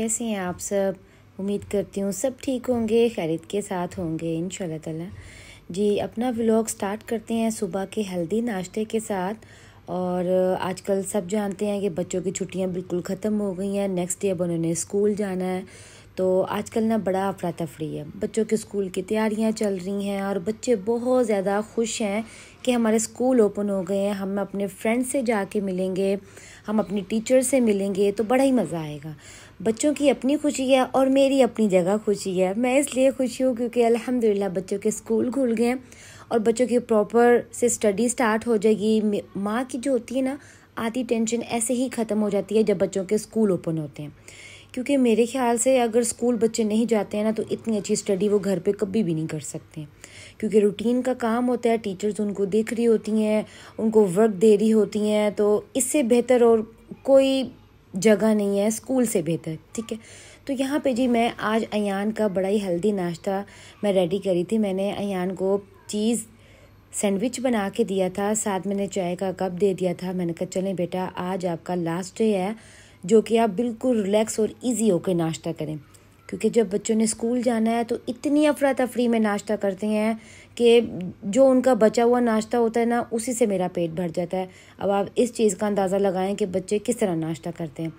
कैसे हैं आप सब। उम्मीद करती हूँ सब ठीक होंगे, खैरियत के साथ होंगे इंशाल्लाह ताला। जी अपना व्लॉग स्टार्ट करते हैं सुबह के हेल्दी नाश्ते के साथ। और आजकल सब जानते हैं कि बच्चों की छुट्टियां बिल्कुल ख़त्म हो गई हैं, नेक्स्ट डे अब उन्होंने स्कूल जाना है। तो आजकल ना बड़ा अफरा तफरी है, बच्चों के स्कूल की तैयारियां चल रही हैं और बच्चे बहुत ज़्यादा खुश हैं कि हमारे स्कूल ओपन हो गए हैं, हम अपने फ्रेंड से जाके मिलेंगे, हम अपनी टीचर से मिलेंगे, तो बड़ा ही मज़ा आएगा। बच्चों की अपनी खुशी है और मेरी अपनी जगह खुशी है। मैं इसलिए खुश हूँ क्योंकि अल्हम्दुलिल्लाह बच्चों के स्कूल खुल गए हैं और बच्चों की प्रॉपर से स्टडी स्टार्ट हो जाएगी। माँ की जो होती है ना आधी टेंशन ऐसे ही ख़त्म हो जाती है जब बच्चों के स्कूल ओपन होते हैं। क्योंकि मेरे ख्याल से अगर स्कूल बच्चे नहीं जाते हैं ना तो इतनी अच्छी स्टडी वो घर पे कभी भी नहीं कर सकते हैं, क्योंकि रूटीन का काम होता है, टीचर्स उनको देख रही होती हैं, उनको वर्क दे रही होती हैं। तो इससे बेहतर और कोई जगह नहीं है, स्कूल से बेहतर। ठीक है, तो यहाँ पे जी मैं आज अयान का बड़ा ही हेल्दी नाश्ता मैं रेडी करी थी। मैंने अयान को चीज़ सैंडविच बना के दिया था, साथ मैंने चाय का कप दे दिया था। मैंने कहा चलें बेटा आज आपका लास्ट डे है जो कि आप बिल्कुल रिलैक्स और इजी होकर नाश्ता करें, क्योंकि जब बच्चों ने स्कूल जाना है तो इतनी अफरा तफरी में नाश्ता करते हैं कि जो उनका बचा हुआ नाश्ता होता है ना उसी से मेरा पेट भर जाता है। अब आप इस चीज़ का अंदाज़ा लगाएं कि बच्चे किस तरह नाश्ता करते हैं।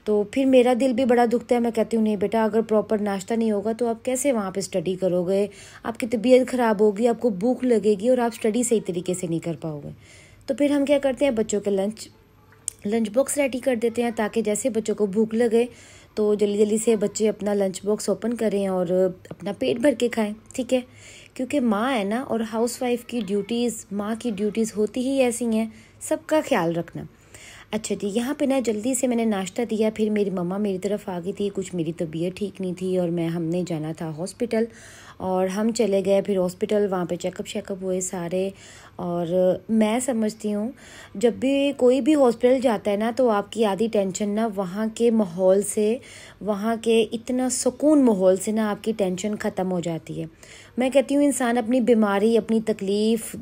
तो फिर मेरा दिल भी बड़ा दुखता है। मैं कहती हूँ नहीं बेटा, अगर प्रॉपर नाश्ता नहीं होगा तो आप कैसे वहाँ पे स्टडी करोगे, आपकी तबीयत ख़राब होगी, आपको भूख लगेगी और आप स्टडी सही तरीके से नहीं कर पाओगे। तो फिर हम क्या करते हैं, बच्चों के लंच बॉक्स रेडी कर देते हैं ताकि जैसे बच्चों को भूख लगे तो जल्दी जल्दी से बच्चे अपना लंच बॉक्स ओपन करें और अपना पेट भर के खाएं। ठीक है, क्योंकि माँ है ना और हाउसवाइफ की ड्यूटीज़, माँ की ड्यूटीज़ होती ही ऐसी हैं, सबका ख्याल रखना। अच्छा जी, यहाँ पे ना जल्दी से मैंने नाश्ता दिया, फिर मेरी मम्मा मेरी तरफ आ गई थी, कुछ मेरी तबीयत ठीक नहीं थी और हमने जाना था हॉस्पिटल और हम चले गए फिर हॉस्पिटल। वहाँ पे चेकअप शेकअप हुए सारे। और मैं समझती हूँ जब भी कोई भी हॉस्पिटल जाता है ना तो आपकी आधी टेंशन ना वहाँ के माहौल से, वहाँ के इतना सुकून माहौल से ना आपकी टेंशन ख़त्म हो जाती है। मैं कहती हूँ इंसान अपनी बीमारी, अपनी तकलीफ़,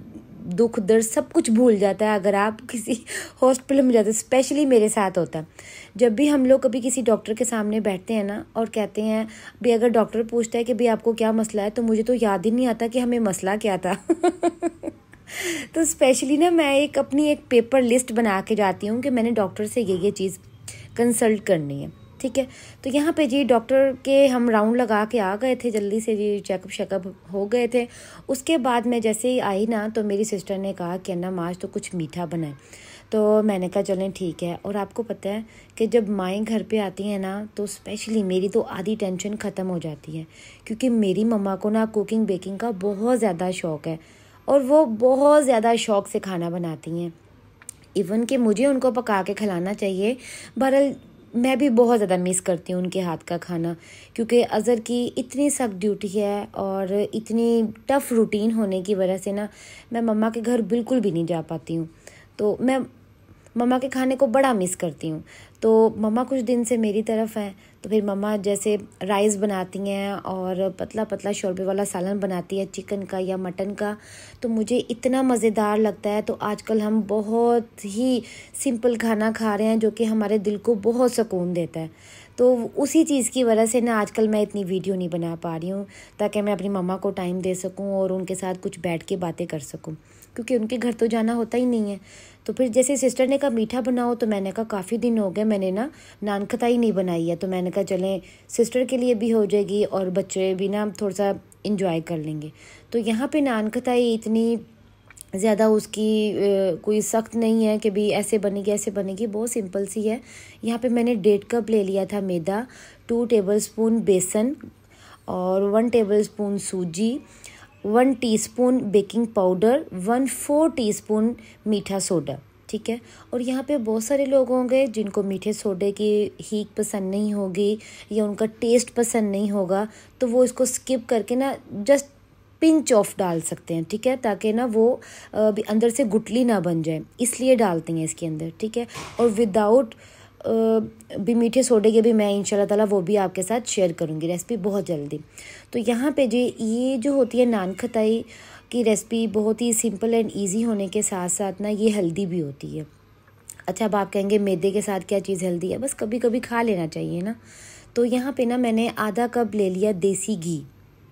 दुख दर्द सब कुछ भूल जाता है अगर आप किसी हॉस्पिटल में जाते हैं। स्पेशली मेरे साथ होता है, जब भी हम लोग कभी किसी डॉक्टर के सामने बैठते हैं ना और कहते हैं भी, अगर डॉक्टर पूछता है कि भाई आपको क्या मसला है, तो मुझे तो याद ही नहीं आता कि हमें मसला क्या था। तो स्पेशली ना मैं अपनी एक पेपर लिस्ट बना के जाती हूँ कि मैंने डॉक्टर से ये चीज़ कंसल्ट करनी है। ठीक है, तो यहाँ पे जी डॉक्टर के हम राउंड लगा के आ गए थे, जल्दी से जी चेकअप शेकअप हो गए थे। उसके बाद मैं जैसे ही आई ना तो मेरी सिस्टर ने कहा कि अन्ना आज तो कुछ मीठा बनाए। तो मैंने कहा चलें ठीक है। और आपको पता है कि जब माएँ घर पे आती हैं ना तो स्पेशली मेरी तो आधी टेंशन ख़त्म हो जाती है, क्योंकि मेरी मम्मा को ना कुकिंग बेकिंग का बहुत ज़्यादा शौक़ है और वो बहुत ज़्यादा शौक़ से खाना बनाती हैं। इवन कि मुझे उनको पका के खिलाना चाहिए, बहरहाल मैं भी बहुत ज़्यादा मिस करती हूँ उनके हाथ का खाना, क्योंकि अज़हर की इतनी सख्त ड्यूटी है और इतनी टफ़ रूटीन होने की वजह से ना मैं मम्मा के घर बिल्कुल भी नहीं जा पाती हूँ। तो मैं मम्मा के खाने को बड़ा मिस करती हूँ। तो मम्मा कुछ दिन से मेरी तरफ हैं, तो फिर मम्मा जैसे राइस बनाती हैं और पतला पतला शोरबे वाला सालन बनाती है चिकन का या मटन का, तो मुझे इतना मज़ेदार लगता है। तो आजकल हम बहुत ही सिंपल खाना खा रहे हैं जो कि हमारे दिल को बहुत सुकून देता है। तो उसी चीज़ की वजह से ना आजकल मैं इतनी वीडियो नहीं बना पा रही हूँ ताकि मैं अपनी मम्मा को टाइम दे सकूँ और उनके साथ कुछ बैठ के बातें कर सकूँ, क्योंकि उनके घर तो जाना होता ही नहीं है। तो फिर जैसे सिस्टर ने कहा मीठा बनाओ, तो मैंने कहा काफ़ी दिन हो गए मैंने ना नान खताई नहीं बनाई है, तो मैंने कहा चलें सिस्टर के लिए भी हो जाएगी और बच्चे भी ना थोड़ा सा इंजॉय कर लेंगे। तो यहाँ पे नान खताई इतनी ज़्यादा उसकी कोई सख्त नहीं है कि भी ऐसे बनेगी ऐसे बनेगी, बहुत सिंपल सी है। यहाँ पे मैंने 1.5 कप ले लिया था मैदा, 2 टेबलस्पून बेसन और 1 टेबलस्पून सूजी, 1 टीस्पून बेकिंग पाउडर, 1/4 टीस्पून मीठा सोडा। ठीक है, और यहाँ पे बहुत सारे लोग होंगे जिनको मीठे सोडे की हीक पसंद नहीं होगी या उनका टेस्ट पसंद नहीं होगा, तो वो इसको स्किप करके ना जस्ट पिंच ऑफ डाल सकते हैं। ठीक है, ताकि ना वो अंदर से गुठली ना बन जाए, इसलिए डालते हैं इसके अंदर। ठीक है, और विदाउट भी मीठे सोडे के भी मैं इंशाल्लाह ताला वो भी आपके साथ शेयर करूँगी रेसिपी बहुत जल्दी। तो यहाँ पे जी ये जो होती है नान खताई की रेसिपी बहुत ही सिंपल एंड ईजी होने के साथ साथ ना ये हेल्दी भी होती है। अच्छा, अब आप कहेंगे मैदे के साथ क्या चीज़ हेल्दी है, बस कभी कभी खा लेना चाहिए ना। तो यहाँ पे ना मैंने आधा कप ले लिया देसी घी,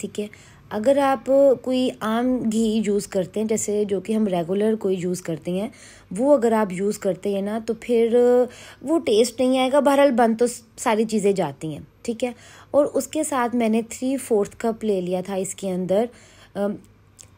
ठीक है। अगर आप कोई आम घी यूज़ करते हैं, जैसे जो कि हम रेगुलर कोई यूज़ करते हैं, वो अगर आप यूज़ करते हैं ना तो फिर वो टेस्ट नहीं आएगा। बहरहाल बन तो सारी चीज़ें जाती हैं, ठीक है। और उसके साथ मैंने 3/4 कप ले लिया था इसके अंदर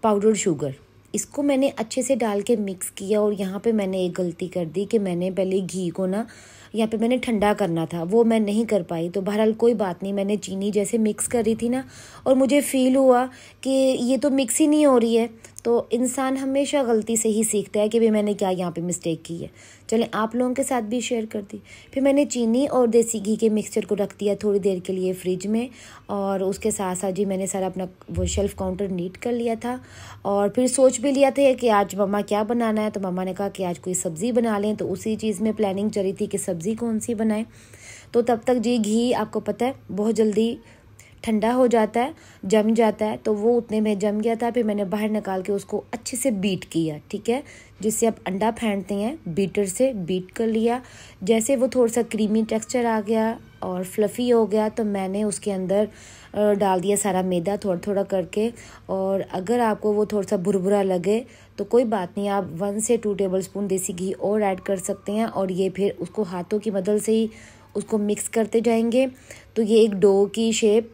पाउडर शुगर। इसको मैंने अच्छे से डाल के मिक्स किया। और यहाँ पे मैंने एक गलती कर दी कि मैंने पहले घी को ना यहाँ पे मैंने ठंडा करना था, वो मैं नहीं कर पाई। तो बहरहाल कोई बात नहीं, मैंने चीनी जैसे मिक्स कर रही थी ना और मुझे फ़ील हुआ कि ये तो मिक्स ही नहीं हो रही है। तो इंसान हमेशा गलती से ही सीखता है कि भाई मैंने क्या यहाँ पे मिस्टेक की है। चलें आप लोगों के साथ भी शेयर कर दी। फिर मैंने चीनी और देसी घी के मिक्सचर को रख दिया थोड़ी देर के लिए फ्रिज में। और उसके साथ साथ जी मैंने सारा अपना वो शेल्फ़ काउंटर नीट कर लिया था। और फिर सोच भी लिया था कि आज मम्मा क्या बनाना है। तो मम्मा ने कहा कि आज कोई सब्ज़ी बना लें, तो उसी चीज़ में प्लानिंग चली थी कि सब्ज़ी कौन सी बनाएं। तो तब तक जी घी आपको पता है बहुत जल्दी ठंडा हो जाता है, जम जाता है। तो वो उतने में जम गया था। फिर मैंने बाहर निकाल के उसको अच्छे से बीट किया, ठीक है, जिससे आप अंडा फेंटते हैं बीटर से बीट कर लिया। जैसे वो थोड़ा सा क्रीमी टेक्सचर आ गया और फ्लफ़ी हो गया तो मैंने उसके अंदर डाल दिया सारा मैदा थोड़ा थोड़ा करके। और अगर आपको वो थोड़ा सा भुरभुरा लगे तो कोई बात नहीं, आप 1 से 2 टेबलस्पून देसी घी और ऐड कर सकते हैं। और ये फिर उसको हाथों की मदद से ही उसको मिक्स करते जाएंगे तो ये एक डो की शेप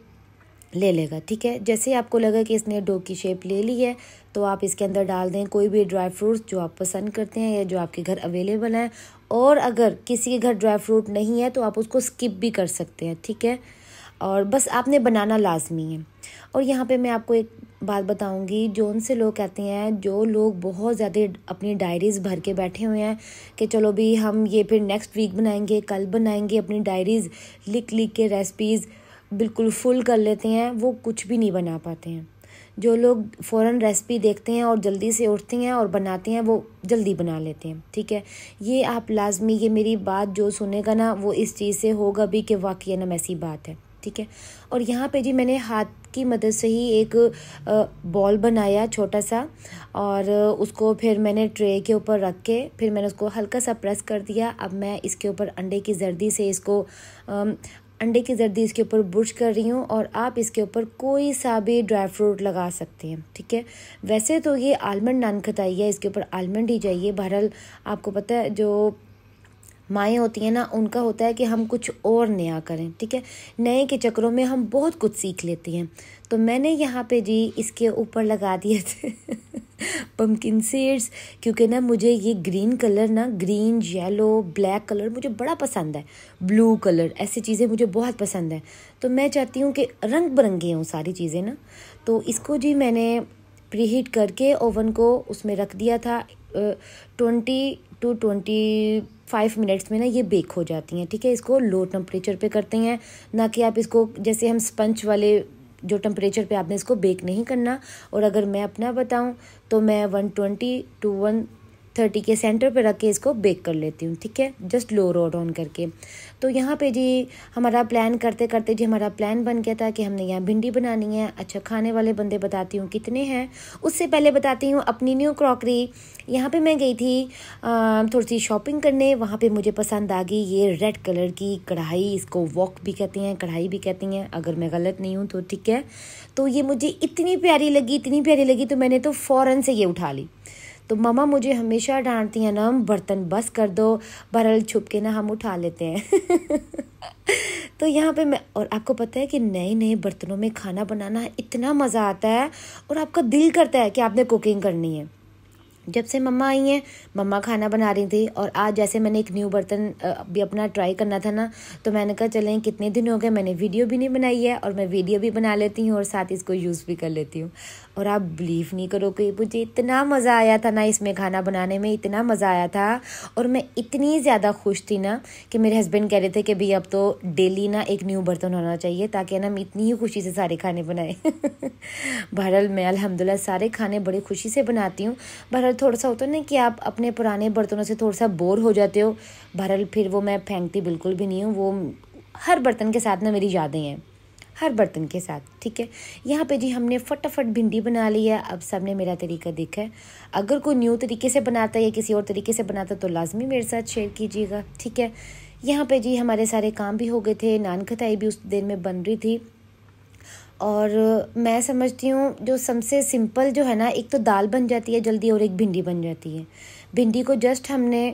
ले लेगा, ठीक है। जैसे आपको लगा कि इसने डो की शेप ले ली है तो आप इसके अंदर डाल दें कोई भी ड्राई फ्रूट्स जो आप पसंद करते हैं या जो आपके घर अवेलेबल हैं। और अगर किसी के घर ड्राई फ्रूट नहीं है तो आप उसको स्किप भी कर सकते हैं, ठीक है। और बस आपने बनाना लाजमी है। और यहाँ पे मैं आपको एक बात बताऊंगी, जो उनसे लोग कहते हैं, जो लोग बहुत ज़्यादा अपनी डायरीज़ भर के बैठे हुए हैं कि चलो भी हम ये फिर नेक्स्ट वीक बनाएंगे, कल बनाएंगे, अपनी डायरीज़ लिख लिख के रेसिपीज़ बिल्कुल फुल कर लेते हैं, वो कुछ भी नहीं बना पाते हैं। जो लोग फ़ौरन रेसिपी देखते हैं और जल्दी से उठते हैं और बनाते हैं, वो जल्दी बना लेते हैं, ठीक है। ये आप लाजमी, ये मेरी बात जो सुनेगा ना वो इस चीज़ से होगा भी कि वाकई ना ऐसी बात है, ठीक है। और यहाँ पे जी मैंने हाथ की मदद से ही एक बॉल बनाया छोटा सा। और उसको फिर मैंने ट्रे के ऊपर रख के फिर मैंने उसको हल्का सा प्रेस कर दिया। अब मैं इसके ऊपर अंडे की जर्दी से इसको अंडे की जर्दी इसके ऊपर बुर्श कर रही हूँ। और आप इसके ऊपर कोई सा भी ड्राई फ्रूट लगा सकते हैं, ठीक है। वैसे तो ये आलमंड नान खटाई है, इसके ऊपर आलमंड ही चाहिए। बहरहाल आपको पता है जो माएँ होती हैं ना, उनका होता है कि हम कुछ और नया करें, ठीक है। नए के चक्करों में हम बहुत कुछ सीख लेती हैं। तो मैंने यहाँ पे जी इसके ऊपर लगा दिए थे पम्पकिन सीड्स, क्योंकि ना मुझे ये ग्रीन कलर ना, ग्रीन, येलो, ब्लैक कलर मुझे बड़ा पसंद है, ब्लू कलर, ऐसी चीज़ें मुझे बहुत पसंद है। तो मैं चाहती हूँ कि रंग बिरंगी हों सारी चीज़ें ना। तो इसको जी मैंने प्रीहीट करके ओवन को उसमें रख दिया था। 20 to 25 मिनट्स में ना ये बेक हो जाती हैं, ठीक है। इसको लो टेम्परेचर पे करते हैं, ना कि आप इसको जैसे हम स्पंज वाले जो टेम्परेचर पे आपने इसको बेक नहीं करना। और अगर मैं अपना बताऊं तो मैं 120 to 130 के सेंटर पे रख के इसको बेक कर लेती हूँ, ठीक है, जस्ट लो रोड ऑन करके। तो यहाँ पे जी हमारा प्लान करते करते जी हमारा प्लान बन गया था कि हमने यहाँ भिंडी बनानी है। अच्छा, खाने वाले बंदे बताती हूँ कितने हैं, उससे पहले बताती हूँ अपनी न्यू क्रॉकरी। यहाँ पे मैं गई थी थोड़ी सी शॉपिंग करने। वहाँ पे मुझे पसंद आ गई ये रेड कलर की कढ़ाई, इसको वॉक भी कहती हैं, कढ़ाई भी कहती हैं अगर मैं गलत नहीं हूँ तो, ठीक है। तो ये मुझे इतनी प्यारी लगी तो मैंने तो फ़ौरन से ये उठा ली। तो मम्मा मुझे हमेशा डांटती हैं ना, बर्तन बस कर दो, बहरहाल छुप के ना हम उठा लेते हैं तो यहाँ पे मैं, और आपको पता है कि नए नए बर्तनों में खाना बनाना इतना मज़ा आता है और आपका दिल करता है कि आपने कुकिंग करनी है। जब से मम्मा आई हैं, मम्मा खाना बना रही थी और आज जैसे मैंने एक न्यू बर्तन भी अपना ट्राई करना था ना, तो मैंने कहा चलें कितने दिन हो गए मैंने वीडियो भी नहीं बनाई है और मैं वीडियो भी बना लेती हूँ और साथ इसको यूज़ भी कर लेती हूँ। और आप बिलीव नहीं करोगे, मुझे इतना मज़ा आया था ना इसमें खाना बनाने में, इतना मज़ा आया था। और मैं इतनी ज़्यादा खुश थी ना कि मेरे हस्बैंड कह रहे थे कि भाई अब तो डेली ना एक न्यू बर्तन होना चाहिए ताकि ना मैं इतनी ही खुशी से सारे खाने बनाए बहरहाल मैं अल्हम्दुलिल्लाह सारे खाने बड़ी खुशी से बनाती हूँ। बहरहाल थोड़ा सा होता है ना कि आप अपने पुराने बर्तनों से थोड़ा सा बोर हो जाते हो, बहरहाल फिर वो मैं फेंकती बिल्कुल भी नहीं हूँ। वो हर बर्तन के साथ ना मेरी यादें हैं, हर बर्तन के साथ, ठीक है। यहाँ पे जी हमने फटाफट भिंडी बना ली है। अब सबने मेरा तरीका देखा है, अगर कोई न्यू तरीके से बनाता है या किसी और तरीके से बनाता है तो लाजमी मेरे साथ शेयर कीजिएगा, ठीक है। यहाँ पे जी हमारे सारे काम भी हो गए थे, नान खटाई भी उस देर में बन रही थी। और मैं समझती हूँ जो सबसे सिंपल जो है ना, एक तो दाल बन जाती है जल्दी और एक भिंडी बन जाती है। भिंडी को जस्ट हमने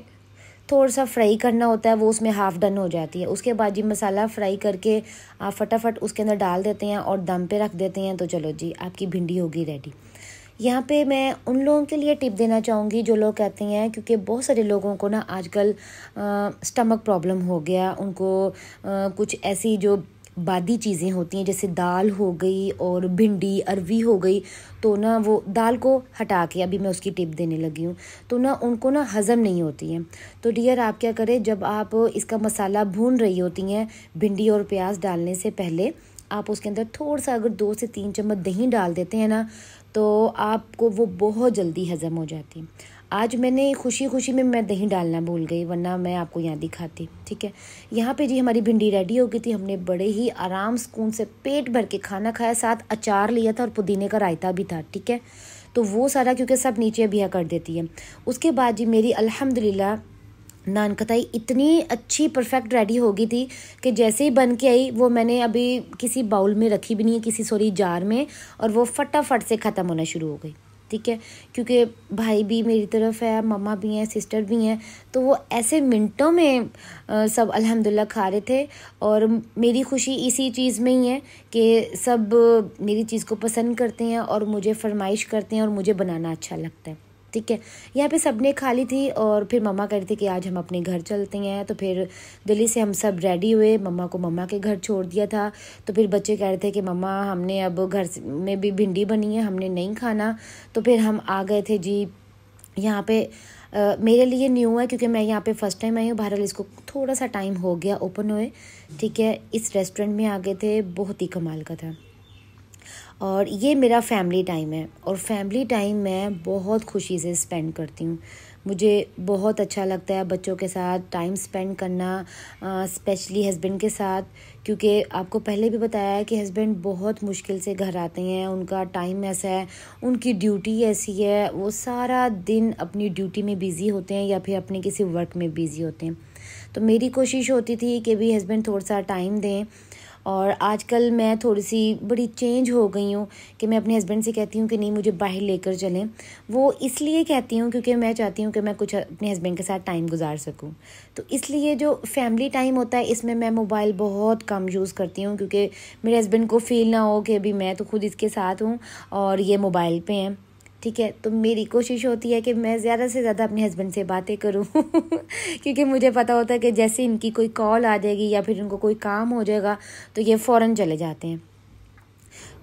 थोड़ा सा फ्राई करना होता है, वो उसमें हाफ़ डन हो जाती है। उसके बाद जी मसाला फ्राई करके आप फटाफट उसके अंदर डाल देते हैं और दम पे रख देते हैं, तो चलो जी आपकी भिंडी होगी रेडी। यहाँ पे मैं उन लोगों के लिए टिप देना चाहूँगी जो लोग कहते हैं, क्योंकि बहुत सारे लोगों को ना आजकल स्टमक प्रॉब्लम हो गया, उनको कुछ ऐसी जो बादी चीज़ें होती हैं जैसे दाल हो गई और भिंडी अरवी हो गई, तो ना वो दाल को हटा के अभी मैं उसकी टिप देने लगी हूँ, तो ना उनको ना हज़म नहीं होती है। तो डियर आप क्या करें, जब आप इसका मसाला भून रही होती हैं भिंडी और प्याज डालने से पहले, आप उसके अंदर थोड़ा सा अगर 2 से 3 चम्मच दही डाल देते हैं ना, तो आपको वो बहुत जल्दी हज़म हो जाती है। आज मैंने खुशी में मैं दही डालना भूल गई, वरना मैं आपको यहाँ दिखाती। ठीक है, यहाँ पे जी हमारी भिंडी रेडी हो गई थी। हमने बड़े ही आराम सुकून से पेट भर के खाना खाया, साथ अचार लिया था और पुदीने का रायता भी था। ठीक है, तो वो सारा क्योंकि सब नीचे बिया कर देती है। उसके बाद जी मेरी अल्हम्दुलिल्लाह नान खटाई इतनी अच्छी परफेक्ट रेडी हो गई थी कि जैसे ही बन के आई, वो मैंने अभी किसी बाउल में रखी भी नहीं है, किसी सॉरी जार में, और वो फटाफट से ख़त्म होना शुरू हो गई। ठीक है, क्योंकि भाई भी मेरी तरफ है, मम्मा भी हैं, सिस्टर भी हैं, तो वो ऐसे मिनटों में सब अल्हम्दुलिल्लाह खा रहे थे। और मेरी खुशी इसी चीज़ में ही है कि सब मेरी चीज़ को पसंद करते हैं और मुझे फरमाइश करते हैं और मुझे बनाना अच्छा लगता है। ठीक है, यहाँ पे सबने खा ली थी और फिर मम्मा कह रही थी कि आज हम अपने घर चलते हैं, तो फिर दिल्ली से हम सब रेडी हुए। मम्मा को मम्मा के घर छोड़ दिया था, तो फिर बच्चे कह रहे थे कि मम्मा हमने अब घर में भी भिंडी बनी है, हमने नहीं खाना, तो फिर हम आ गए थे जी। यहाँ पे मेरे लिए न्यू है क्योंकि मैं यहाँ पे फ़र्स्ट टाइम आई हूँ, बहरहाल इसको थोड़ा सा टाइम हो गया ओपन हुए। ठीक है, इस रेस्टोरेंट में आ गए थे, बहुत ही कमाल का था। और ये मेरा फैमिली टाइम है और फैमिली टाइम मैं बहुत खुशी से स्पेंड करती हूँ। मुझे बहुत अच्छा लगता है बच्चों के साथ टाइम स्पेंड करना, स्पेशली हस्बैंड के साथ, क्योंकि आपको पहले भी बताया है कि हस्बैंड बहुत मुश्किल से घर आते हैं, उनका टाइम ऐसा है, उनकी ड्यूटी ऐसी है, वो सारा दिन अपनी ड्यूटी में बिज़ी होते हैं या फिर अपने किसी वर्क में बिज़ी होते हैं। तो मेरी कोशिश होती थी कि भी हस्बैंड थोड़ा सा टाइम दें। और आजकल मैं थोड़ी सी बड़ी चेंज हो गई हूँ कि मैं अपने हस्बैंड से कहती हूँ कि नहीं मुझे बाहर लेकर चलें। वो इसलिए कहती हूँ क्योंकि मैं चाहती हूँ कि मैं कुछ अपने हस्बैंड के साथ टाइम गुजार सकूँ। तो इसलिए जो फैमिली टाइम होता है इसमें मैं मोबाइल बहुत कम यूज़ करती हूँ, क्योंकि मेरे हस्बैंड को फील ना हो कि अभी मैं तो खुद इसके साथ हूँ और ये मोबाइल पे हैं। ठीक है, तो मेरी कोशिश होती है कि मैं ज़्यादा से ज़्यादा अपने हस्बैंड से बातें करूं क्योंकि मुझे पता होता है कि जैसे इनकी कोई कॉल आ जाएगी या फिर इनको कोई काम हो जाएगा तो ये फ़ौरन चले जाते हैं।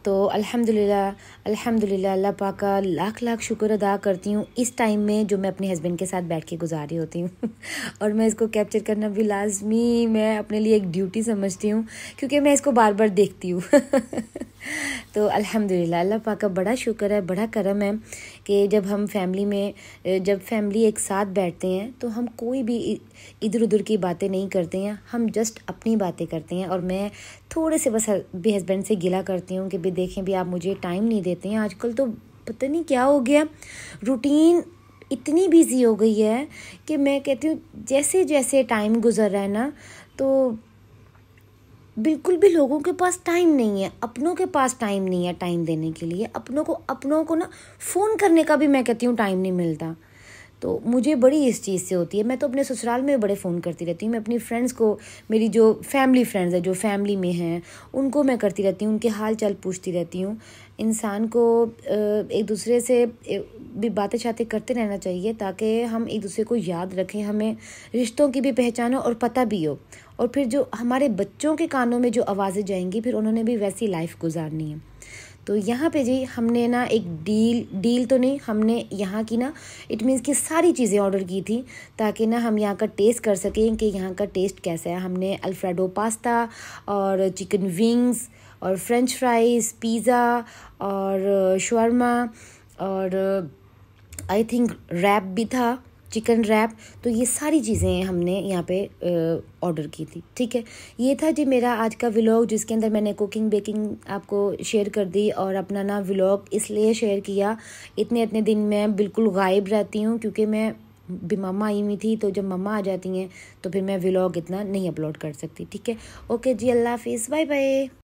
तो अल्हम्दुलिल्लाह अल्हम्दुलिल्लाह अल्लाह पाक का लाख लाख शुक्र अदा करती हूँ इस टाइम में जो मैं अपने हस्बैंड के साथ बैठ के गुजार रही होती हूँ और मैं इसको कैप्चर करना भी लाजमी मैं अपने लिए एक ड्यूटी समझती हूँ, क्योंकि मैं इसको बार बार देखती हूँ तो अल्हम्दुलिल्लाह अल्लाह पाक का बड़ा शुक्र है, बड़ा करम है कि जब हम फैमिली में जब फैमिली एक साथ बैठते हैं तो हम कोई भी इधर उधर की बातें नहीं करते हैं, हम जस्ट अपनी बातें करते हैं। और मैं थोड़े से बस भी हस्बैंड से गिला करती हूँ कि भी देखें भी आप मुझे टाइम नहीं देते हैं। आजकल तो पता नहीं क्या हो गया, रूटीन इतनी बिजी हो गई है कि मैं कहती हूँ जैसे जैसे टाइम गुजर रहा है ना, तो बिल्कुल भी लोगों के पास टाइम नहीं है, अपनों के पास टाइम नहीं है टाइम देने के लिए। अपनों को ना फ़ोन करने का भी मैं कहती हूँ टाइम नहीं मिलता। तो मुझे बड़ी इस चीज़ से होती है। मैं तो अपने ससुराल में बड़े फ़ोन करती रहती हूँ, मैं अपनी फ्रेंड्स को, मेरी जो फैमिली फ्रेंड्स है जो फैमिली में हैं उनको मैं करती रहती हूँ, उनके हाल चाल पूछती रहती हूँ। इंसान को एक दूसरे से भी बातें शातें करते रहना चाहिए ताकि हम एक दूसरे को याद रखें, हमें रिश्तों की भी पहचान हो और पता भी हो। और फिर जो हमारे बच्चों के कानों में जो आवाज़ें जाएंगी फिर उन्होंने भी वैसी लाइफ गुजारनी है। तो यहाँ पे जी हमने ना एक डील तो नहीं, हमने यहाँ की ना इट मीन्स कि सारी चीज़ें ऑर्डर की थी ताकि ना हम यहाँ का टेस्ट कर सकें कि यहाँ का टेस्ट कैसा है। हमने अल्फ्रेडो पास्ता और चिकन विंग्स और फ्रेंच फ्राइज़, पिज़्ज़ा और शवर्मा और आई थिंक रैप भी था, चिकन रैप। तो ये सारी चीज़ें हमने यहाँ पे ऑर्डर की थी। ठीक है, ये था जी मेरा आज का व्लॉग जिसके अंदर मैंने कुकिंग बेकिंग आपको शेयर कर दी। और अपना ना व्लॉग इसलिए शेयर किया, इतने दिन मैं बिल्कुल गायब रहती हूँ क्योंकि मैं भी मम्मा आई हुई थी, तो जब मम्मा आ जाती हैं तो फिर मैं व्लॉग इतना नहीं अपलोड कर सकती। ठीक है, ओके जी, अल्लाह हाफिज़, बाय बाय।